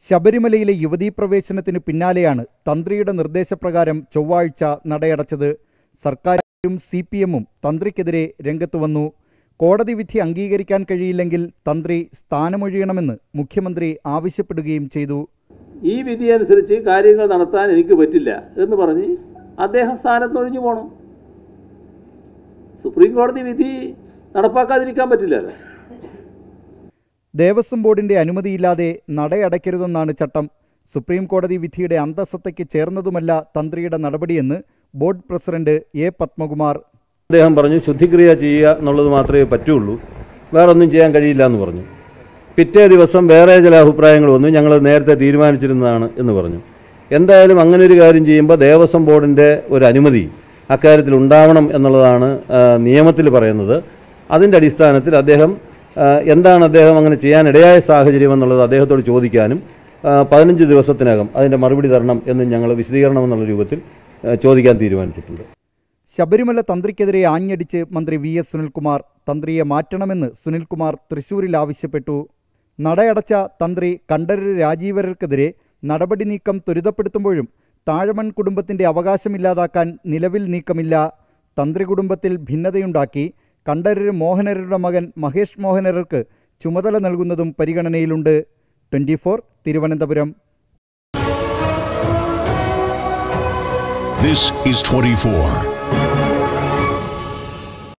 ശബരിമലയിലെ യുവതീ പ്രവേശനത്തിന് പിന്നാലെയാണ് തന്ത്രിയുടെ നിർദ്ദേശപ്രകാരം ചൊവ്വാഴ്ച നടയടച്ചത്. സർക്കാരും CPM-ഉം തന്ത്രിക്കെതിരെ രംഗത്തുവന്നു. കോടതി വിധി അംഗീകരിക്കാൻ കഴിയില്ലെങ്കിൽ തന്ത്രി സ്ഥാനമൊഴിയണമെന്ന് മുഖ്യമന്ത്രി ആവശ്യപ്പെടുകയും ചെയ്തു. ഈ വിധി അനുസരിച്ച് കാര്യങ്ങൾ നടത്താൻ എനിക്ക് പറ്റില്ല എന്ന് പറഞ്ഞ് അദ്ദേഹം സ്ഥാനത്തൊഴിഞ്ഞു പോകണം. സുപ്രീം കോടതി വിധി നടപ്പാക്കാതിരിക്കാൻ പറ്റില്ലല്ലോ. ദേവസ്വം ബോർഡിന്റെ അനുമതിയില്ലാതെ നടയടയ്ക്കരുതെന്നാണ് ചട്ടം. സുപ്രീം കോടതി വിധിയുടെ അന്തസ്സത്തയ്ക്ക് ചേർന്നതുമല്ല തന്ത്രിയുടെ നടപടിയെന്ന് ബോർഡ് പ്രസിഡന്റ് A. പത്മകുമാർ. അദ്ദേഹം പറഞ്ഞു ശുദ്ധിക്രിയ ചെയ്യുക എന്നുള്ളത് മാത്രമേ പറ്റുള്ളൂ, വേറൊന്നും ചെയ്യാൻ കഴിയില്ല എന്ന് പറഞ്ഞു. പിറ്റേ ദിവസം വേറെ ചില അഭിപ്രായങ്ങൾ വന്നു, ഞങ്ങൾ നേരത്തെ തീരുമാനിച്ചിരുന്നതാണ് എന്ന് പറഞ്ഞു. എന്തായാലും അങ്ങനെ ഒരു കാര്യം ചെയ്യുമ്പോൾ ദേവസ്വം ബോർഡിൻ്റെ ഒരു അനുമതി അക്കാര്യത്തിൽ ഉണ്ടാവണം എന്നുള്ളതാണ് നിയമത്തിൽ പറയുന്നത്. അതിൻ്റെ അടിസ്ഥാനത്തിൽ എന്താണ് അദ്ദേഹം അങ്ങനെ ചെയ്യാനിടയായ സാഹചര്യം എന്നുള്ളത് അദ്ദേഹത്തോട് ചോദിക്കാനും 15 ദിവസത്തിനകം അതിൻ്റെ മറുപടി തരണം എന്ന് ഞങ്ങൾ വിശദീകരണം എന്നുള്ള രൂപത്തിൽ ചോദിക്കാൻ തീരുമാനിച്ചിട്ടുണ്ട്. ശബരിമല തന്ത്രിക്കെതിരെ ആഞ്ഞടിച്ച് മന്ത്രി VS സുനിൽകുമാർ. തന്ത്രിയെ മാറ്റണമെന്ന് സുനിൽകുമാർ തൃശൂരിൽ ആവശ്യപ്പെട്ടു. നടയടച്ച തന്ത്രി കണ്ഠരര് രാജീവരർക്കെതിരെ നടപടി നീക്കം ത്വരിതപ്പെടുത്തുമ്പോഴും താഴമൺ കുടുംബത്തിന്റെ അവകാശമില്ലാതാക്കാൻ നിലവിൽ നീക്കമില്ല. തന്ത്രി കുടുംബത്തിൽ ഭിന്നതയുണ്ടാക്കി കണ്ഠരര് മോഹനരുടെ മകൻ മഹേഷ് മോഹനർക്ക് ചുമതല നൽകുന്നതും പരിഗണനയിലുണ്ട്. 24 തിരുവനന്തപുരം. This is 24.